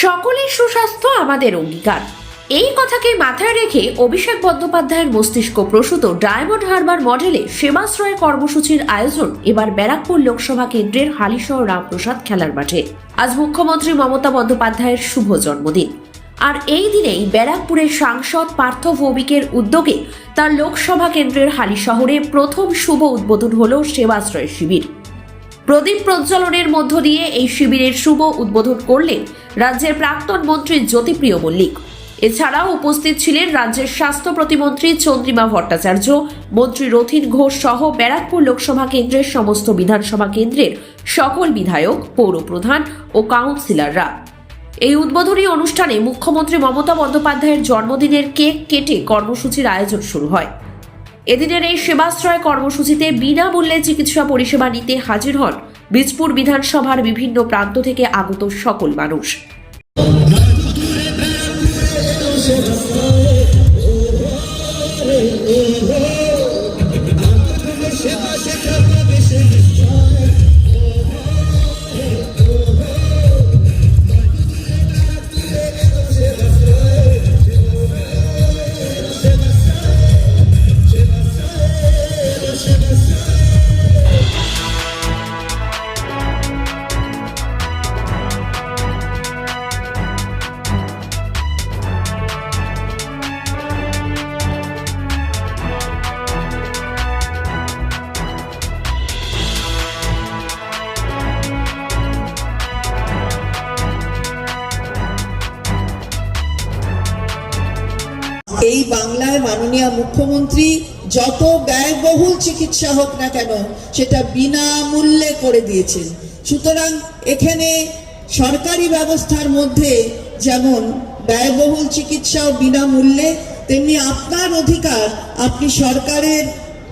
সকলের সুস্বাস্থ্য আমাদের অঙ্গীকার, এই কথাকে মাথায় রেখে অভিষেক বন্দ্যোপাধ্যায়ের মস্তিষ্ক প্রসূত ডায়মন্ড হারবার মডেলে সেবাশ্রয় কর্মসূচির আয়োজন এবার ব্যারাকপুর লোকসভা কেন্দ্রের হালিশহর রামপ্রসাদ খেলার মাঠে। আজ মুখ্যমন্ত্রী মমতা বন্দ্যোপাধ্যায়ের শুভ জন্মদিন, আর এই দিনেই ব্যারাকপুরের সাংসদ পার্থ ভৌমিকের উদ্যোগে তার লোকসভা কেন্দ্রের হালিশহরে প্রথম শুভ উদ্বোধন হল সেবাশ্রয় শিবির। প্রদীপ প্রজ্বলনের মধ্য দিয়ে এই শিবিরের শুভ উদ্বোধন করলেন রাজ্যের প্রাক্তন মন্ত্রী জ্যোতিপ্রিয় মল্লিক। এছাড়াও উপস্থিত ছিলেন রাজ্যের স্বাস্থ্য প্রতিমন্ত্রী চন্দ্রিমা ভট্টাচার্য, মন্ত্রী রথীন ঘোষ সহ ব্যারাকপুর লোকসভা কেন্দ্রের সমস্ত বিধানসভা কেন্দ্রের সকল বিধায়ক, পৌরপ্রধান ও কাউন্সিলররা। এই উদ্বোধনী অনুষ্ঠানে মুখ্যমন্ত্রী মমতা বন্দ্যোপাধ্যায়ের জন্মদিনের কেক কেটে কর্মসূচির আয়োজন শুরু হয়। এদিনের এই সেবাশ্রয় কর্মসূচিতে বিনামূল্যে চিকিৎসা পরিষেবা নিতে হাজির হন বীজপুর বিধানসভার বিভিন্ন প্রান্ত থেকে আগত সকল মানুষ। এই বাংলায় মাননীয় মুখ্যমন্ত্রী যত ব্যয়বহুল চিকিৎসা হোক না কেন সেটা বিনামূল্যে করে দিয়েছেন। সুতরাং এখানে সরকারি ব্যবস্থার মধ্যে যেমন ব্যয়বহুল চিকিৎসাও বিনামূল্যে, তেমনি আপনার অধিকার আপনি সরকারের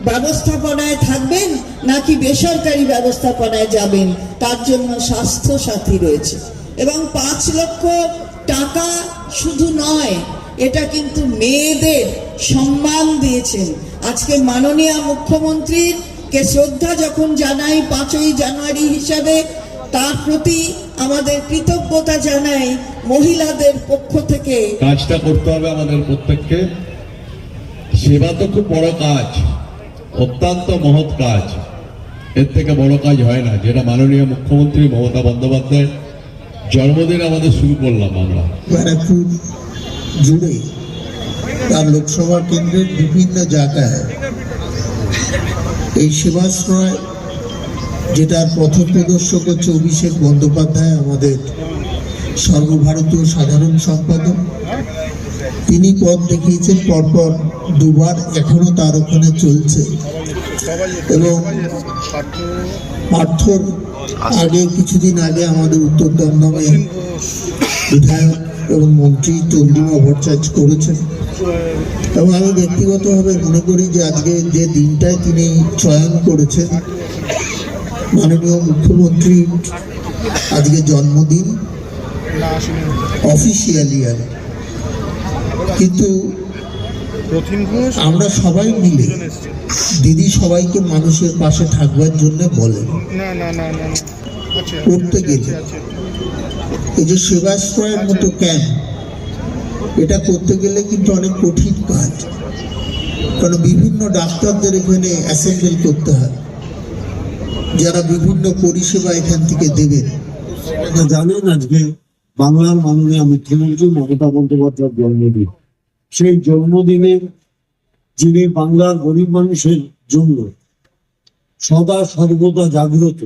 ব্যবস্থাপনায় থাকবেন নাকি বেসরকারি ব্যবস্থাপনায় যাবেন, তার জন্য স্বাস্থ্য সাথী রয়েছে। এবং 5 লক্ষ টাকা শুধু নয়, এটা কিন্তু মেয়েদের সম্মান দিয়েছেন। আজকে মাননীয় মুখ্যমন্ত্রীর কে শ্রদ্ধা যখন জানাই 5ই জানুয়ারি হিসাবে, তার প্রতি আমাদের কৃতজ্ঞতা জানাই মহিলাদের পক্ষ থেকে। কাজটা করতে হবে আমাদের প্রত্যেককে। সেবা তো খুব বড় কাজ, অত্যন্ত মহৎ কাজ, এর থেকে বড় কাজ হয় না, যেটা মাননীয় মুখ্যমন্ত্রী মমতা বন্দ্যোপাধ্যায় জন্মদিন আমাদের শুরু করলাম আমরা। ব্যারাকপুর জুড়ে তার লোকসভা কেন্দ্রের বিভিন্ন জায়গায় এই সেবাশ্রয়, যেটার পথ প্রদর্শক হচ্ছে অভিষেক বন্দ্যোপাধ্যায়, আমাদের সর্বভারতীয় সাধারণ সম্পাদক। তিনি পথ দেখিয়েছেন পরপর 2 বার, এখনো তার ওখানে চলছে। এবং পার্থর আগে কিছুদিন আগে আমাদের উত্তর দমদমে বিধায়ক এবং মন্ত্রী চন্দ্রিমা ভট্টাচার্য করেছেন। এবং আমি ব্যক্তিগতভাবে মনে করি যে আজকে যে দিনটায় তিনি চয়ন করেছেন, মাননীয় মুখ্যমন্ত্রী আজকে জন্মদিন অফিসিয়ালি, কিন্তু আমরা সবাই মিলে দিদি সবাইকে মানুষের পাশে থাকবার জন্য বলেন। করতে গেলে এই যে সেবাশ্রয়ের মতো ক্যাম্প, এটা করতে গেলে কিন্তু অনেক কঠিন কাজ, কারণ বিভিন্ন ডাক্তারদের এখানে অ্যাসেম্বল করতে হয়, যারা বিভিন্ন পরিষেবা এখান থেকে দেবেন। জানেন আজকে বাংলার মাননীয় মুখ্যমন্ত্রী মমতা বন্দ্যোপাধ্যায়ের জন্মদিন। সেই জন্মদিনে যিনি বাংলার গরিব মানুষের জন্য সদা সর্বদা জাগ্রত,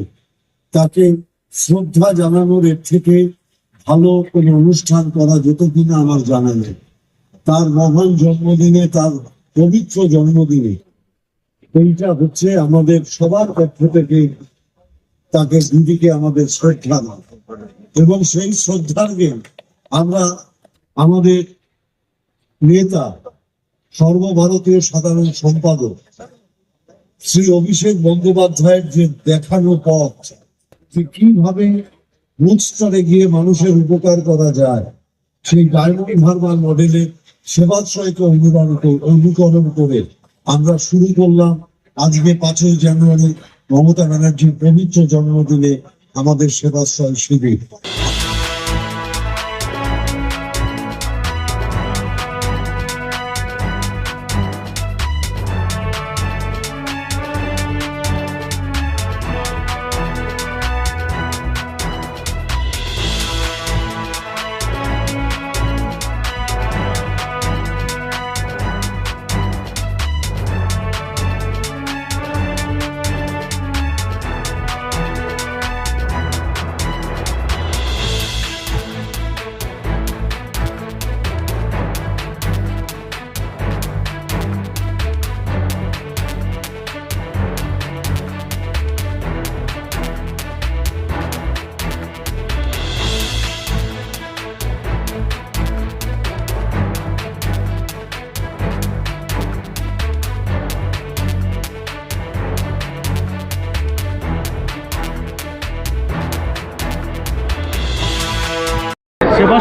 তাকে শ্রদ্ধা জানানোর এর থেকে ভালো কোনো অনুষ্ঠান করা যেত কিনা আমার জানা নেই। তার মহান জন্মদিনে, তার পবিত্র জন্মদিনে এইটা হচ্ছে আমাদের সবার পক্ষ থেকে তাকে দিদিকে আমাদের শ্রদ্ধা, এবং সেই শ্রদ্ধার্ঘে আমরা আমাদের নেতা সর্বভারতীয় সাধারণ সম্পাদক শ্রী অভিষেক বন্দ্যোপাধ্যায়ের যে দেখানো পথ, যে কিভাবে বুথ স্তরে গিয়ে মানুষের উপকার করা যায়, সেই ডায়মন্ড হারবার মডেলে সেবাশ্রয়কে অনুকরণ করে আমরা শুরু করলাম আজকে 5ই জানুয়ারি মমতা ব্যানার্জির পবিত্র জন্মদিনে আমাদের সেবাশ্রয় শিবির।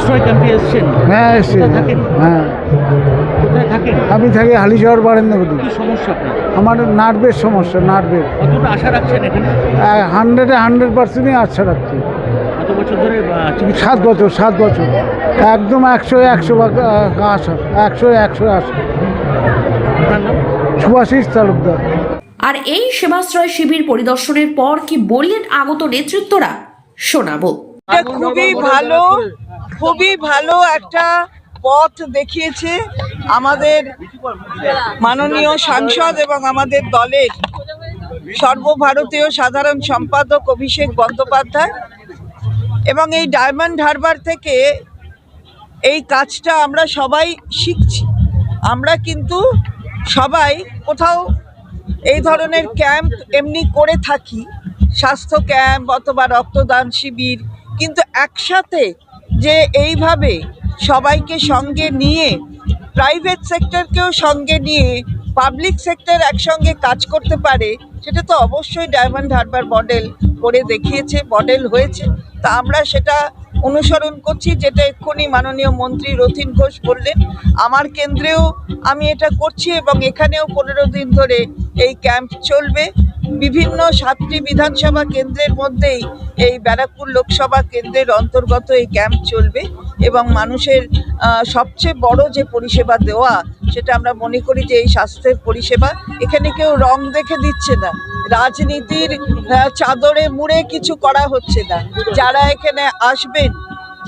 সেবাশ্রয় ক্যাম্পে এসেছেন? হ্যাঁ এসছি। কোথায় থাকেন? হ্যাঁ কোথায় থাকেন? আমি থাকি হালিশহর বারেন্দ্রপতি। কি সমস্যা আপনার? আমার নার্ভের সমস্যা, নার্ভের। কতটা আশা রাখছেন এখানে? 100% আচ্ছা রাখছি। কত বছর ধরে চিকিৎসা? 7 বছর একদম 100 আশা, 100 আশা। আপনার নাম? সুভাষিস তালুকদার। আর এই সেবাশ্রয় শিবির পরিদর্শনের পর কি বললেন আগত নেতৃত্বরা, শোনাবো। এটা খুবই ভালো একটা পথ দেখিয়েছে আমাদের মাননীয় সাংসদ এবং আমাদের দলের সর্বভারতীয় সাধারণ সম্পাদক অভিষেক বন্দ্যোপাধ্যায়। এবং এই ডায়মন্ড হারবার থেকে এই কাজটা আমরা সবাই শিখছি। আমরা কিন্তু সবাই কোথাও এই ধরনের ক্যাম্প এমনি করে থাকি, স্বাস্থ্য ক্যাম্প অথবা রক্তদান শিবির, কিন্তু একসাথে যে এইভাবে সবাইকে সঙ্গে নিয়ে, প্রাইভেট সেক্টরকেও সঙ্গে নিয়ে পাবলিক সেক্টর একসঙ্গে কাজ করতে পারে, সেটা তো অবশ্যই ডায়মন্ড হারবার মডেল করে দেখিয়েছে, মডেল হয়েছে। তা আমরা সেটা অনুসরণ করছি, যেটা এক্ষুনি মাননীয় মন্ত্রী রথীন ঘোষ বললেন। আমার কেন্দ্রেও আমি এটা করছি এবং এখানেও 15 দিন ধরে এই ক্যাম্প চলবে। বিভিন্ন 7টি বিধানসভা কেন্দ্রের মধ্যেই এই ব্যারাকপুর লোকসভা কেন্দ্রের অন্তর্গত এই ক্যাম্প চলবে এবং মানুষের সবচেয়ে বড় যে পরিষেবা দেওয়া, সেটা আমরা মনে করি যে এই স্বাস্থ্যের পরিষেবা। এখানে কেউ রং দেখে দিচ্ছে না, রাজনীতির চাদরে মুড়ে কিছু করা হচ্ছে না। যারা এখানে আসবেন,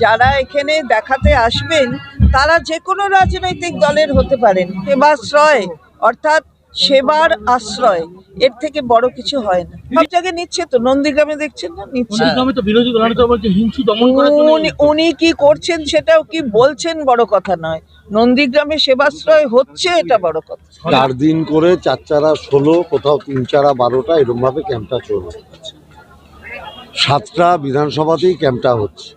যারা এখানে দেখাতে আসবেন, তারা যে কোনো রাজনৈতিক দলের হতে পারেন। সেবাশ্রয় অর্থাৎ সেবার আশ্রয়, এর থেকে বড় কিছু হয় না। সব জায়গায় নিচ্ছে তো, নন্দীগ্রামে দেখছেন না, নিচ্ছে। তো বিরোধী দল হিংসু দমন করার জন্য উনি কি করছেন সেটাও কি বলছেন বড় কথা নয়, নন্দীগ্রামে সেবাশ্রয় হচ্ছে এটা বড় কথা। 4 দিন করে 4-4 16, কোথাও 3-4 12টা এরকম ভাবে ক্যাম্পটা চলছে। 7টা বিধানসভাতেই ক্যাম্পটা হচ্ছে।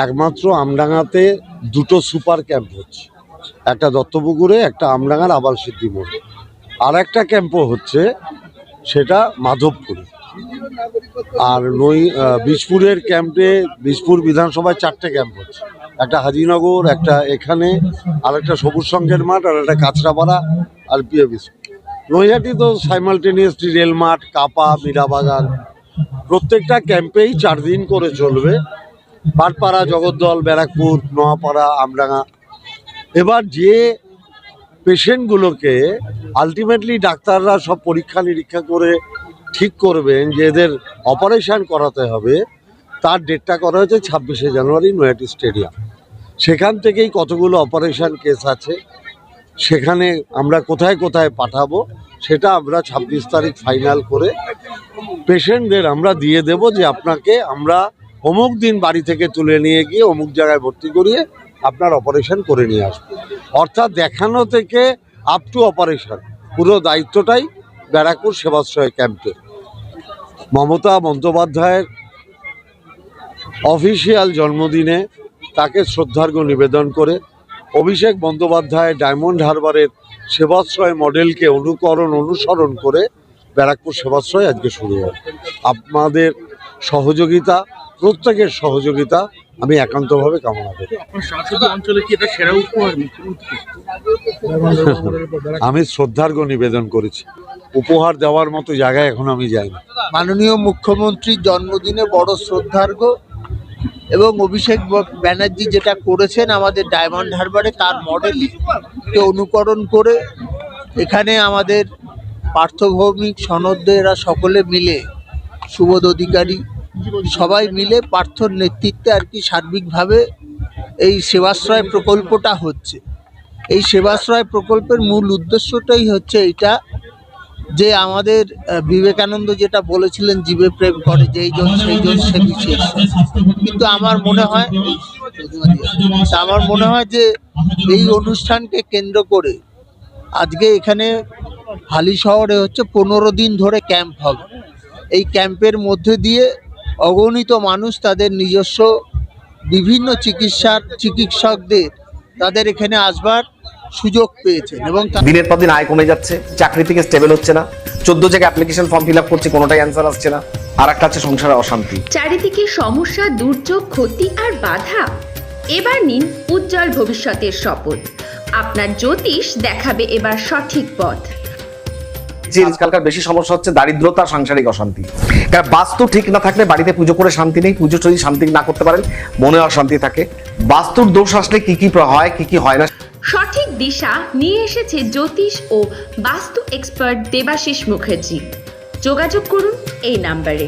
একমাত্র আমডাঙ্গাতে 2টো সুপার ক্যাম্প হচ্ছে, একটা দত্তপুকুরে, একটা আমডাঙ্গার আবাল সিদ্ধি মোড়ে। আর একটা ক্যাম্পও হচ্ছে, সেটা মাধবপুরে। আর বীজপুরের ক্যাম্পে, বীজপুর বিধানসভায় 4টে ক্যাম্প হচ্ছে, একটা হাজিনগর, একটা এখানে, আর একটা সবুজ সংঘের মাঠ, আর একটা কাঁচরাপাড়া আর পিএ বীজপুর। নৈহাটি তো সাইমালটেনিয়াসলি রেল মাঠ, কাপা, মীরাবাগান, প্রত্যেকটা ক্যাম্পেই 4 দিন করে চলবে। পাটপাড়া, জগদ্দল, ব্যারাকপুর, নোয়াপাড়া, আমডাঙ্গা। এবার যে পেশেন্টগুলোকে আলটিমেটলি ডাক্তাররা সব পরীক্ষা নিরীক্ষা করে ঠিক করবেন যে এদের অপারেশন করাতে হবে, তার ডেটটা করা হয়েছে 26শে জানুয়ারি নৈহাটি স্টেডিয়াম। সেখান থেকেই কতগুলো অপারেশন কেস আছে, সেখানে আমরা কোথায় কোথায় পাঠাবো, সেটা আমরা 26 তারিখ ফাইনাল করে পেশেন্টদের আমরা দিয়ে দেব যে আপনাকে আমরা অমুক দিন বাড়ি থেকে তুলে নিয়ে গিয়ে অমুক জায়গায় ভর্তি করিয়ে আপনার অপারেশন করে নিয়ে আসবো। অর্থাৎ দেখানো থেকে আপ টু অপারেশন পুরো দায়িত্বটাই ব্যারাকপুর সেবাশ্রয় ক্যাম্পে। মমতা বন্দ্যোপাধ্যায়ের অফিসিয়াল জন্মদিনে তাকে শ্রদ্ধার্ঘ্য নিবেদন করে অভিষেক বন্দ্যোপাধ্যায় ডায়মন্ড হারবারের সেবাশ্রয় মডেলকে অনুসরণ করে ব্যারাকপুর সেবাশ্রয় আজকে শুরু হয়। আপনাদের সহযোগিতা, প্রত্যেকের সহযোগিতা আমি একান্তভাবে কামনা করি। আমি শ্রদ্ধার্ঘ্য নিবেদন করেছি, উপহার দেওয়ার মতো জায়গায় এখন আমি যাইনি। মাননীয় মুখ্যমন্ত্রীর জন্মদিনে বড় শ্রদ্ধার্ঘ্য, এবং অভিষেক ব্যানার্জি যেটা করেছেন আমাদের ডায়মন্ড হারবারে, তার মডেলকে অনুকরণ করে এখানে আমাদের পার্থভৌমিক সনদরা সকলে মিলে, সুবোধ অধিকারী সবাই মিলে পার্থর নেতৃত্বে আর কি সার্বিকভাবে এই সেবাশ্রয় প্রকল্পটা হচ্ছে। এই সেবাশ্রয় প্রকল্পের মূল উদ্দেশ্যটাই হচ্ছে এটা, যে আমাদের বিবেকানন্দ যেটা বলেছিলেন, জীবে প্রেম করে যেই জন সেই জন সে বিশেষ। কিন্তু আমার মনে হয় যে এই অনুষ্ঠানকে কেন্দ্র করে আজকে এখানে হালি শহরে হচ্ছে 15 দিন ধরে ক্যাম্প হবে। এই ক্যাম্পের মধ্যে দিয়ে অগণিত মানুষ তাদের নিজস্ব বিভিন্ন চিকিৎসকদের তাদের এখানে আসবার সুযোগ পেয়েছেন এবং দিনের পর দিন আয় কমে যাচ্ছে, চাকরি থেকে স্টেবল হচ্ছে না, 14 জায়গায় অ্যাপ্লিকেশন ফর্ম ফিল আপ করছে, কোনোটাই অ্যান্সার আসছে না। আর একটা আছে সংসারে অশান্তি। চারিদিকে সমস্যা, দুর্যোগ, ক্ষতি আর বাধা। এবার নিন উজ্জ্বল ভবিষ্যতের শপথ। আপনার জ্যোতিষ দেখাবে এবার সঠিক পথ। যে আজকালকার বেশি সমস্যা হচ্ছে দারিদ্রতা, সাংসারিক অশান্তি। কারণ বাস্তু ঠিক না থাকলে বাড়িতে পুজো করে শান্তি নেই, পুজো যদি শান্তি না করতে পারেন মনে অশান্তি থাকে। বাস্তুর দোষ আসলে কি কি হয়, কি কি হয় না, সঠিক দিশা নিয়ে এসেছে জ্যোতিষ ও বাস্তু এক্সপার্ট দেবাশিস মুখার্জি। যোগাযোগ করুন এই নাম্বারে।